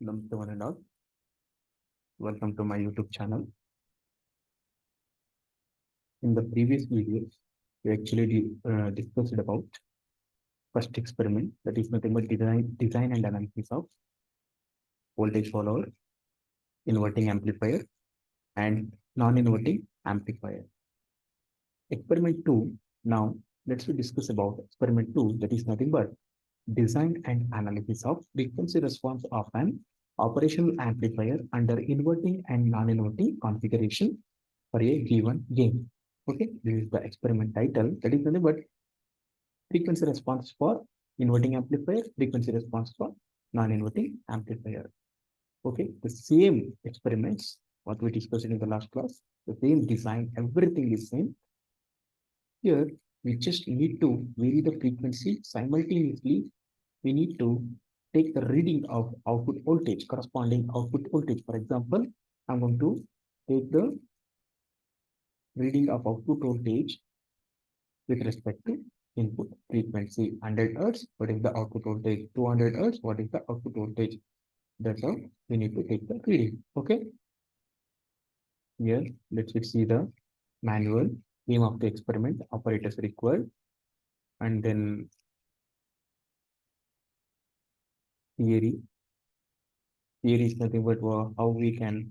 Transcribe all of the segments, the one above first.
Namaste one and all. Welcome to my YouTube channel. In the previous videos, we actually discussed about first experiment, that is nothing but design and analysis of voltage follower, inverting amplifier, and non-inverting amplifier. Experiment 2. Now let's discuss about experiment 2, that is nothing but design and analysis of frequency response of an operational amplifier under inverting and non-inverting configuration for a given gain. Okay, this is the experiment title. That is nothing but frequency response for inverting amplifier, frequency response for non-inverting amplifier. Okay, the same experiments what we discussed in the last class, the same design, everything is same. Here we just need to vary the frequency simultaneously. We need to take the reading of output voltage, corresponding output voltage. For example, I'm going to take the reading of output voltage with respect to input frequency. 100 Hz, what is the output voltage? 200 Hz, what is the output voltage? That's how we need to take the reading. Okay. Here, let's see the manual name of the experiment, operators required, and then theory. Theory is nothing but how we can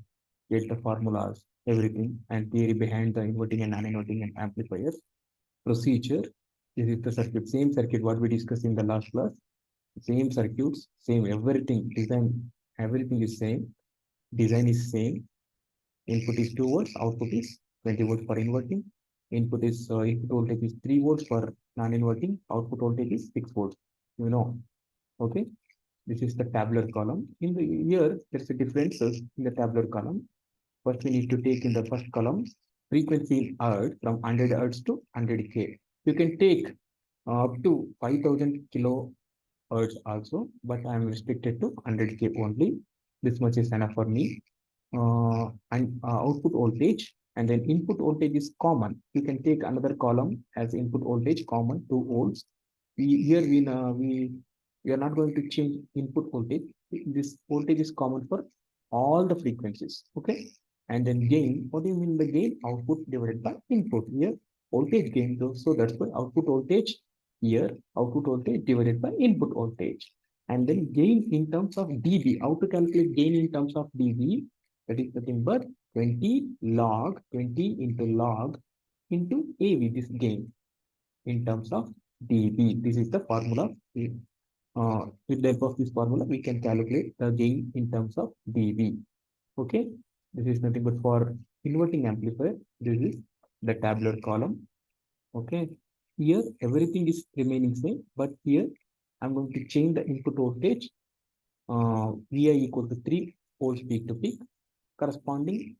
get the formulas, everything, and theory behind the inverting and non-inverting and amplifiers. Procedure. This is the circuit, same circuit what we discussed in the last class. Same circuits, same everything, design, everything is same. Design is same. Input is 2 volts, output is 20 volts for inverting. Input voltage is 3 volts for non-inverting. Output voltage is 6 volts. You know, okay. This is the tabular column. In the here, there's a differences in the tabular column. First, we need to take in the first column frequency in Hertz from 100 Hertz to 100K. You can take up to 5000 kilohertz also, but I am restricted to 100K only. This much is enough for me. And output voltage, and then input voltage is common. You can take another column as input voltage common 2 volts. We are not going to change input voltage. This voltage is common for all the frequencies. Okay. And then gain, what do you mean by gain? Output divided by input. Here, voltage gain. So that's why output voltage here, output voltage divided by input voltage. And then gain in terms of dB. How to calculate gain in terms of dB? That is nothing but 20 log, 20 into log into AV, this gain in terms of dB. This is the formula. With the help of this formula, we can calculate the gain in terms of dB. Okay, this is nothing but for inverting amplifier. This is the tabular column. Okay, here everything is remaining same, but here I'm going to change the input voltage. Vi equal to 3 volts peak to peak. Corresponding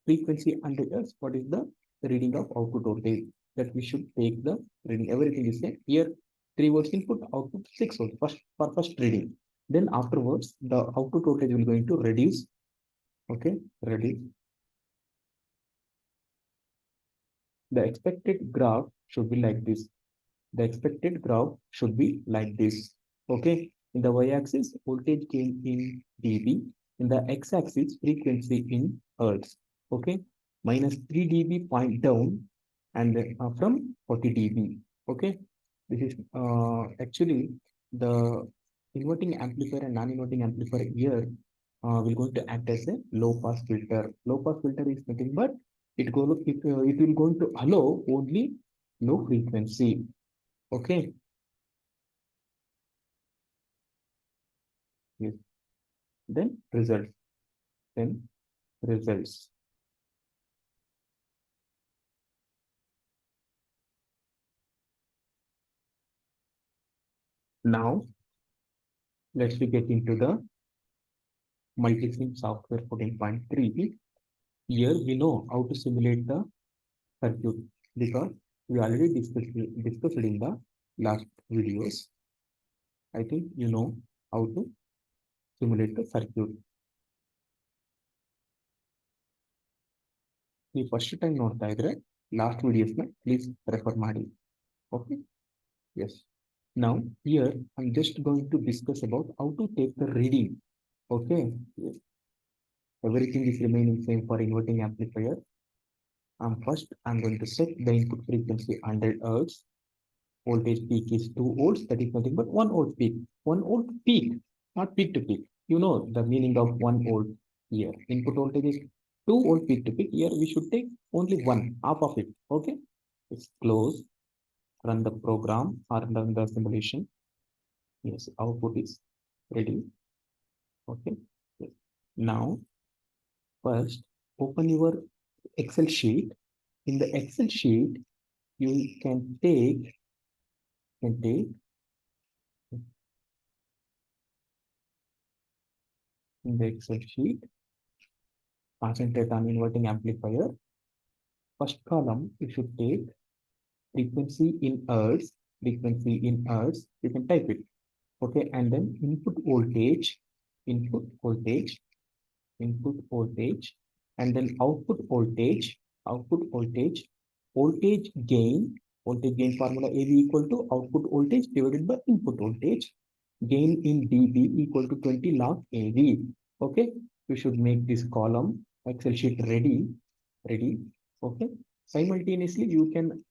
frequency 100 Hz. What is the reading of output voltage that we should take the reading? Everything is same. Here 3 volts input, output 6 volts for first reading. Then afterwards the output voltage will going to reduce. Okay, reduce. The expected graph should be like this. The expected graph should be like this. Okay, in the y-axis voltage gain in dB, in the x-axis frequency in hertz. Okay, minus 3 dB point down, and then from 40 dB. Okay, this is actually the inverting amplifier and non-inverting amplifier here will going to act as a low pass filter. Low pass filter is nothing but it will going to allow only low frequency. Okay. Yes. Then results. Then results. Now let's get into the multi-sim software 14.3. Here we know how to simulate the circuit because we already discussed in the last videos. I think you know how to simulate the circuit. The first time ನೋಡ್ತಾ ಇದ್ರೆ last videos na please refer ಮಾಡಿ. Okay. Yes. Now here I'm just going to discuss about how to take the reading Okay, yes. Everything is remaining same for inverting amplifier. First, I'm going to set the input frequency 100 Hertz. Voltage peak is 2 volts. That is nothing but 1 volt peak. 1 volt peak, not peak to peak. You know the meaning of 1 volt here. Input voltage is 2 volt peak to peak. Here we should take only one, half of it. Okay. It's close. Run the program or run the simulation. Yes, output is ready. Okay. Yes. Now, first, open your Excel sheet. In the Excel sheet, you can take in the Excel sheet, concentrate on inverting amplifier. First column, you should take frequency in hertz, frequency in hertz. You can type it. Okay, and then input voltage, input voltage, and then output voltage, voltage gain formula AV equal to output voltage divided by input voltage. Gain in dB equal to 20 log AV. Okay, you should make this column Excel sheet ready. Okay, simultaneously you can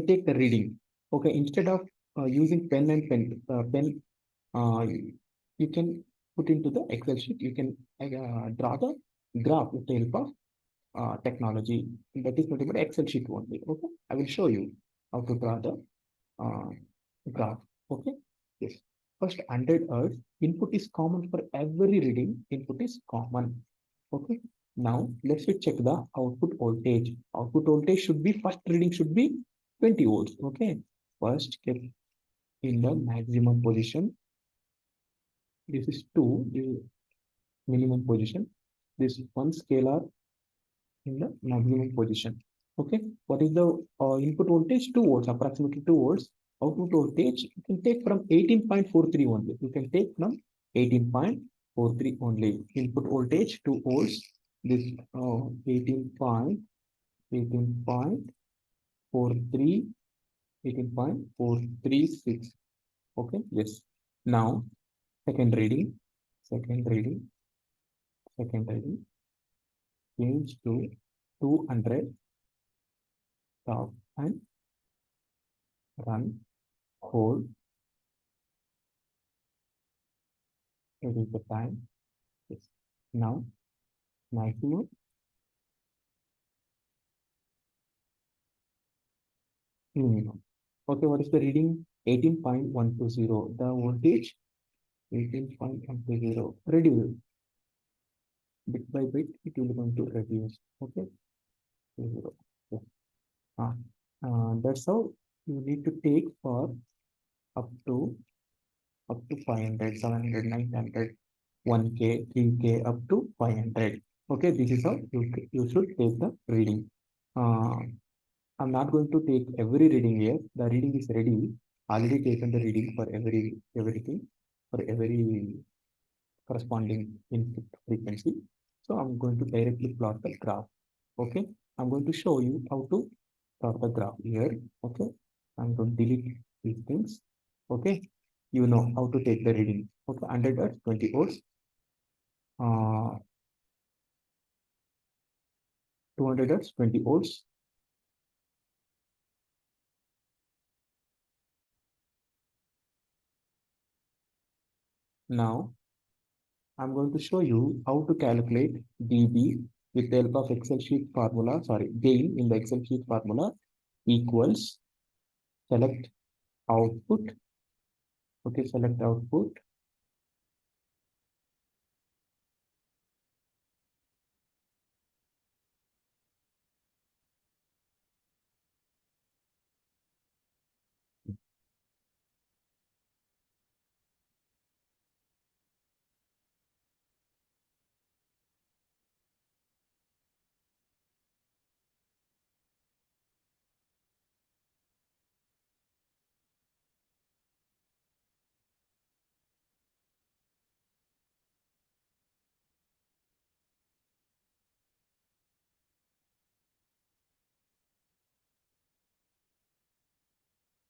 take the reading. Okay, instead of using pen, you can put into the Excel sheet. You can draw the graph with the help of technology. That is nothing but Excel sheet only. Okay, I will show you how to draw the uh, graph. Okay, yes. First, 100 Hertz input is common for every reading. Input is common. Okay. Now let's check the output voltage. Output voltage should be first reading should be 20 volts. Okay. First, get in the maximum position. This is 2, this is minimum position. This one scalar in the maximum position. Okay, what is the input voltage? 2 volts, approximately 2 volts. Output voltage you can take from 18.43 only. You can take from 18.43 only. Input voltage 2 volts. This 18.43, 18.436. Okay, yes. Now second reading, second reading, second reading. Change to 200 stop and run, hold, reduce the time. Yes. Now maximum minimum. Okay, what is the reading? 18.120. The voltage 18.120. Reduce bit by bit, it will going to reduce. Okay, 0. Yeah. That's how you need to take for up to 500, 700, 900, 1K, 3K, up to 500. Okay, this is how you should take the reading. Uh, I'm not going to take every reading here. The reading is ready. Already taken the reading for everything, for every corresponding input frequency. So I'm going to directly plot the graph. Okay, I'm going to show you how to plot the graph here. Okay, I'm going to delete these things. Okay, you know how to take the reading. Okay, 100 hertz, 20 volts, 200 hertz, 20 volts. Now I'm going to show you how to calculate dB with the help of Excel sheet formula. Sorry, gain in the Excel sheet formula equals select output. Okay, select output.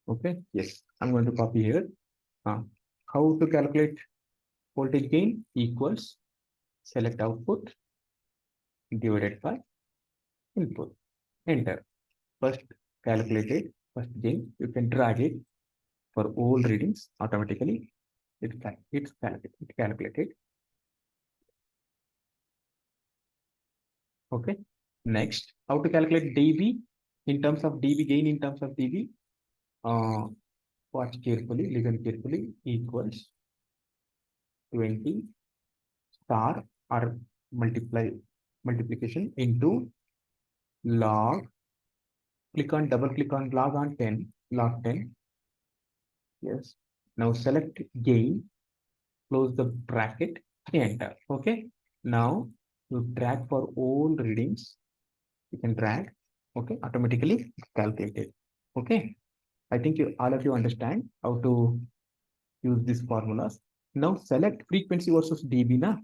Okay, yes, I'm going to copy here. Uh, how to calculate Voltage gain equals select output divided by input. Enter. First calculated, first gain. You can drag it for all readings automatically. It's calculated. Okay. Next, how to calculate dB in terms of dB gain in terms of dB. Watch carefully, listen carefully. Equals 20 star or multiplication into log. Double click on log on 10, log 10. Yes. Now select gain, close the bracket, enter. Okay. Now you drag for all readings. You can drag. Okay. Automatically calculated. Okay. I think all of you understand how to use these formulas. Now select frequency versus dB. Na?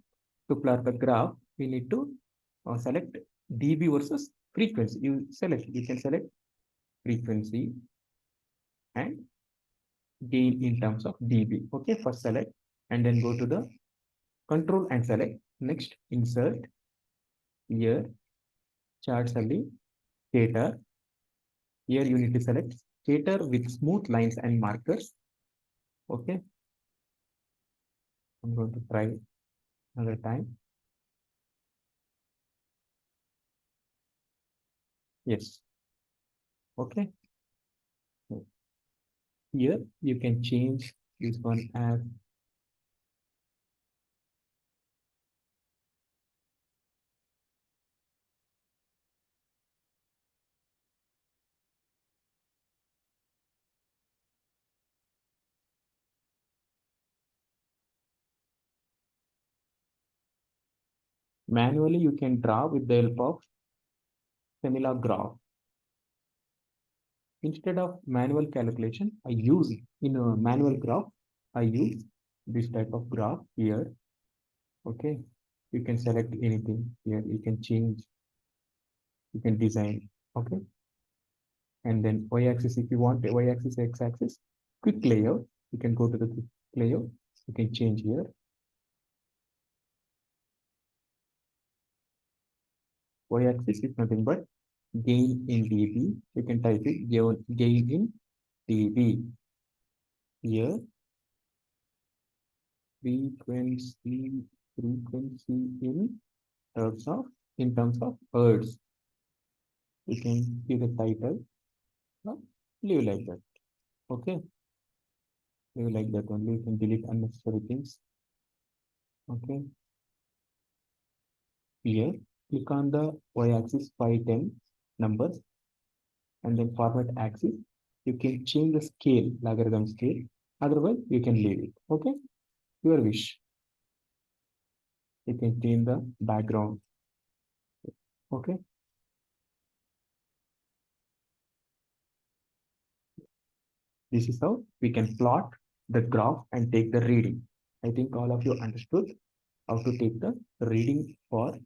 To plot the graph, we need to select dB versus frequency. You can select frequency and gain in terms of dB. Okay, first select and then go to the control and select. Next, insert here, chart only, scatter. Here you need to select scatter with smooth lines and markers. Okay, I'm going to try another time. Yes. Okay. Here you can change this one as manually. You can draw with the help of similar graph. Instead of manual calculation, I use in a manual graph, I use this type of graph here. Okay, you can select anything here, you can change, you can design. Okay, and then y-axis, if you want the y-axis, x-axis, quick layout, you can go to the quick layout, you can change here. Y-axis is nothing but gain in dB. You can type it gain in dB. Here frequency in terms of hertz. You can give the title. No, leave like that. Okay, leave like that only. You can delete unnecessary things. Okay, here click on the y-axis 510 numbers and then format axis. You can change the scale, logarithm scale. Otherwise, you can leave it. Okay, your wish. You can change the background. Okay. This is how we can plot the graph and take the reading. I think all of you understood how to take the reading for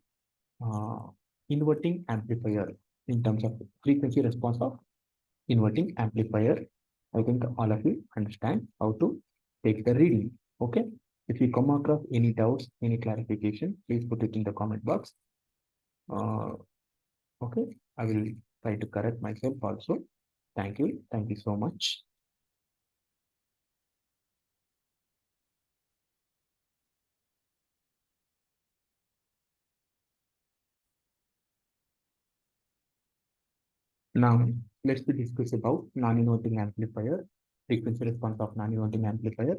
uh, inverting amplifier in terms of frequency response of inverting amplifier. I think all of you understand how to take the reading. Okay. If you come across any doubts, any clarification, please put it in the comment box. Okay. I will try to correct myself also. Thank you. Thank you so much. Now, let's discuss about non-inverting amplifier, frequency response of non-inverting amplifier.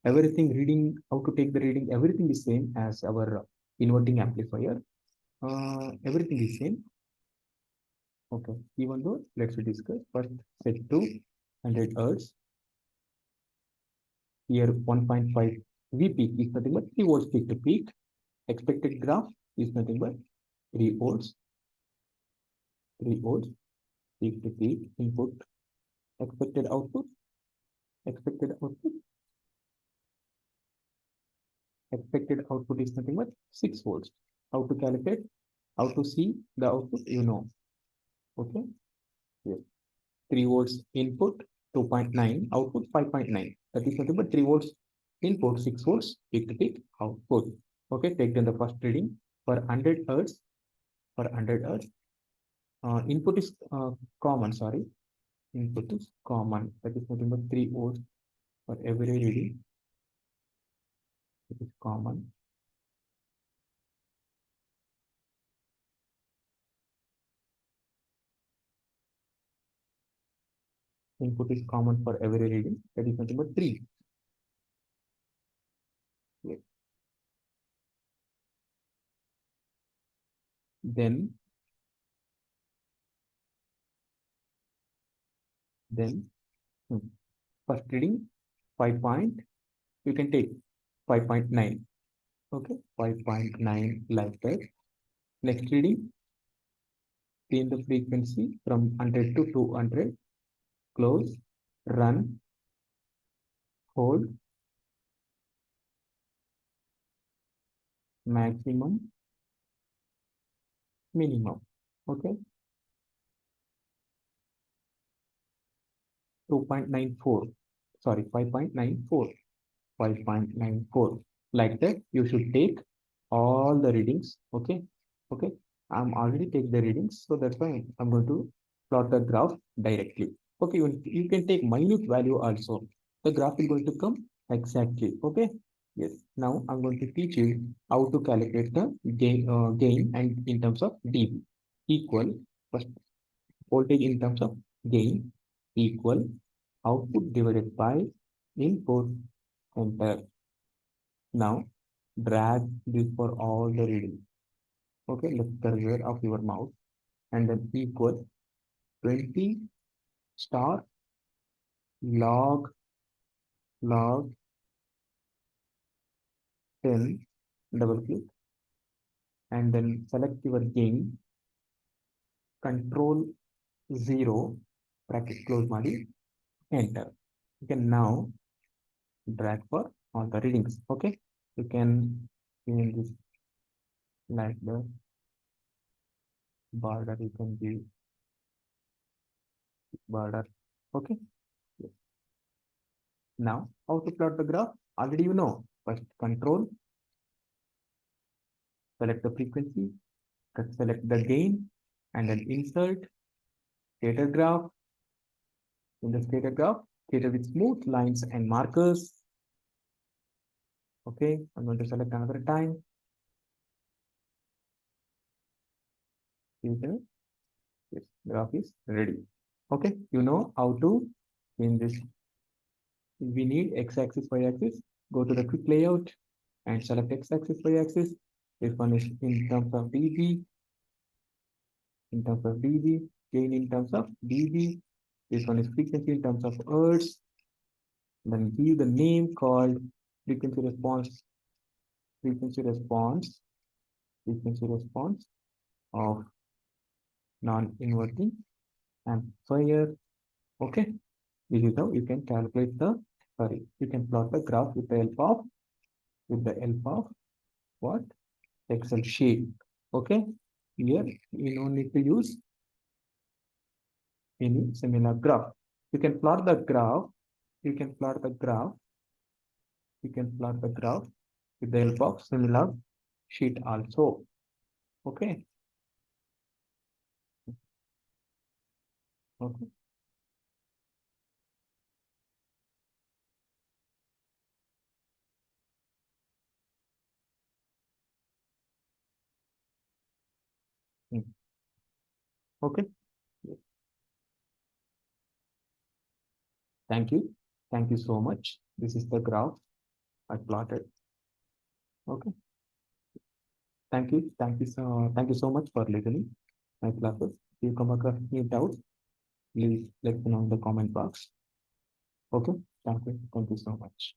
Everything reading, how to take the reading, everything is same as our inverting amplifier. Everything is same. Okay, even though, let's discuss first set to 100 Hertz. Here 1.5 V peak is nothing but 3 volts peak to peak. Expected graph is nothing but 3 volts, 3 volts peak to peak input. Expected output, expected output expected output is nothing but 6 volts. How to calculate? How to see the output? You know. Okay. Here. 3 volts input, 2.9, output 5.9. That is nothing but 3 volts Input 6 volts, peak to peak output. Okay, take down the first reading for 100 hertz. For 100 hertz, input is common. Sorry, input is common. That is nothing but 3 volts for every reading. It is common. Input is common for every reading. That is nothing but 3. Yes. Then hmm, first reading 5 point. You can take 5.9. Okay, 5.9 like that. Next reading, change the frequency from 100 to 200. Close, run, hold, maximum, minimum. Okay, 2.94. Sorry, 5.94. 5.94. Like that, you should take all the readings. Okay, I'm already take the readings, so that's why I'm going to plot the graph directly. Okay, you can take minute value also. The graph is going to come exactly. Okay, yes. Now I'm going to teach you how to calculate the gain and in terms of dB equal first voltage in terms of gain equal output divided by input. Enter. Now drag this for all the readings. Okay, left cursor of your mouse and then equal 20 star log 10, double click, and then select your gain, control 0, bracket close ಮಾಡಿ, enter. You can now drag for all the readings. Okay, you can change this like the border, you can give border. Okay, now how to plot the graph already you know. First control, select the frequency, select the gain, and then insert scatter graph. In the scatter graph, scatter with smooth lines and markers. Okay, I'm going to select another time. Scatter. Yes, graph is ready. Okay, you know how to in this. We need x-axis, y-axis. Go to the quick layout and select x-axis, y-axis. This one is in terms of dB. In terms of dB, gain in terms of dB. This one is frequency in terms of hertz. Then give the name called frequency response, frequency response, frequency response of non-inverting amplifier. Okay, this is how you can calculate the, sorry, you can plot the graph with the help of, what? Excel sheet. Okay, here you don't need to use any similar graph. You can plot the graph, you can plot the graph, you can plot the graph with the help of similar sheet also. Okay. Okay. Okay. Thank you. Thank you so much. This is the graph I plotted. Okay. Thank you. Thank you so much for listening my classes. If you come across any doubts, please let me know in the comment box. Okay. Thank you. Thank you so much.